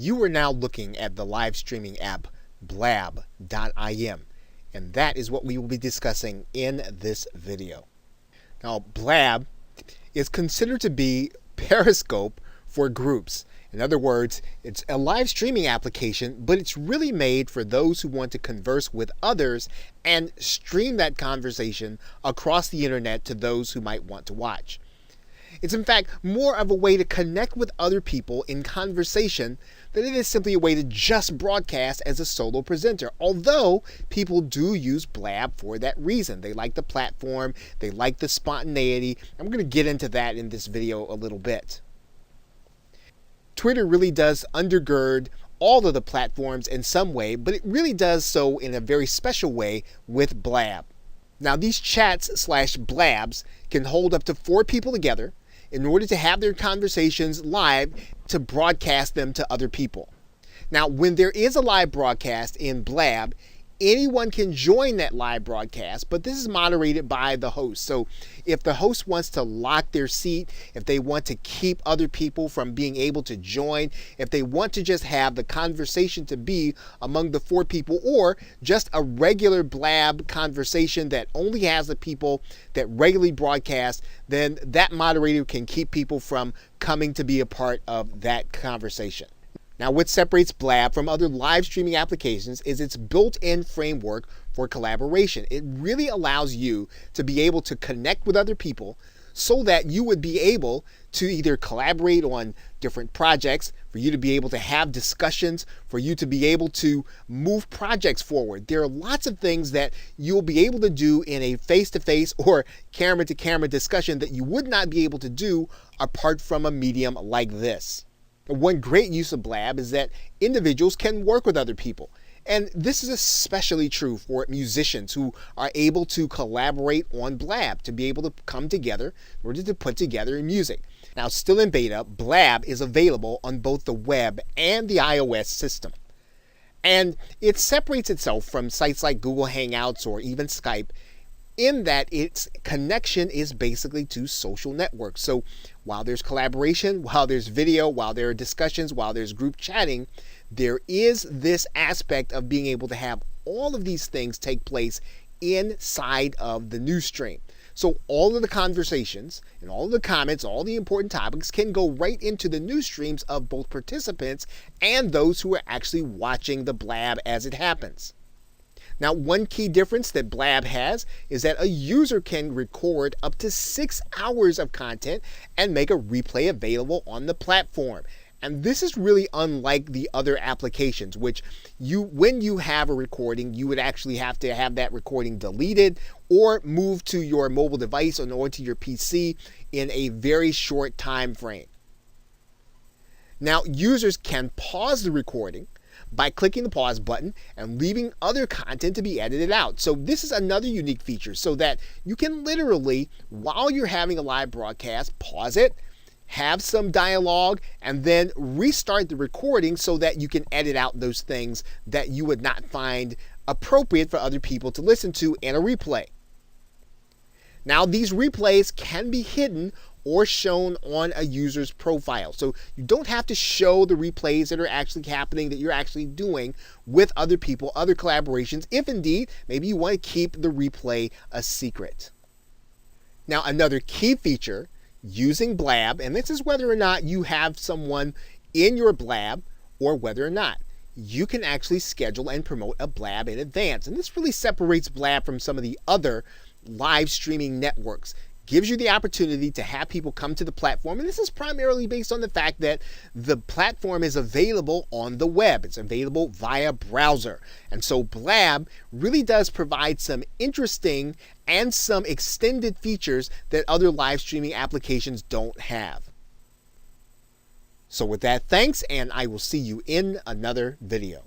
You are now looking at the live streaming app Blab.im, and that is what we will be discussing in this video. Now, Blab is considered to be Periscope for groups. In other words, it's a live streaming application, but it's really made for those who want to converse with others and stream that conversation across the internet to those who might want to watch. It's in fact more of a way to connect with other people in conversation than it is simply a way to just broadcast as a solo presenter. Although people do use Blab for that reason. They like the platform, they like the spontaneity. I'm going to get into that in this video a little bit. Twitter really does undergird all of the platforms in some way, but it really does so in a very special way with Blab. Now, these chats/blabs can hold up to 4 people together in order to have their conversations live to broadcast them to other people. Now, when there is a live broadcast in Blab, anyone can join that live broadcast, but this is moderated by the host. So if the host wants to lock their seat, if they want to keep other people from being able to join, if they want to just have the conversation to be among the 4 people, or just a regular Blab conversation that only has the people that regularly broadcast, then that moderator can keep people from coming to be a part of that conversation. Now, what separates Blab from other live streaming applications is its built-in framework for collaboration. It really allows you to be able to connect with other people so that you would be able to either collaborate on different projects, for you to be able to have discussions, for you to be able to move projects forward. There are lots of things that you'll be able to do in a face-to-face or camera-to-camera discussion that you would not be able to do apart from a medium like this. One great use of Blab is that individuals can work with other people. And this is especially true for musicians who are able to collaborate on Blab, to be able to come together in order to put together music. Now, still in beta, Blab is available on both the web and the iOS system. And it separates itself from sites like Google Hangouts or even Skype in that its connection is basically to social networks. So while there's collaboration, while there's video, while there are discussions, while there's group chatting, there is this aspect of being able to have all of these things take place inside of the news stream. So all of the conversations and all of the comments, all the important topics can go right into the news streams of both participants and those who are actually watching the Blab as it happens. Now, one key difference that Blab has is that a user can record up to 6 hours of content and make a replay available on the platform. And this is really unlike the other applications, which when you have a recording, you would actually have to have that recording deleted or moved to your mobile device or to your PC in a very short time frame. Now, users can pause the recording by clicking the pause button and leaving other content to be edited out. So this is another unique feature, so that you can literally, while you're having a live broadcast, pause it, have some dialogue, and then restart the recording so that you can edit out those things that you would not find appropriate for other people to listen to in a replay. Now, these replays can be hidden or shown on a user's profile. So you don't have to show the replays that are actually happening, that you're actually doing with other people, other collaborations, if indeed maybe you want to keep the replay a secret. Now, another key feature using Blab, and this is whether or not you have someone in your Blab or whether or not you can actually schedule and promote a Blab in advance. And this really separates Blab from some of the other live streaming networks. Gives you the opportunity to have people come to the platform, and this is primarily based on the fact that the platform is available on the web. It's available via browser. And so Blab really does provide some interesting and some extended features that other live streaming applications don't have. So with that, thanks, and I will see you in another video.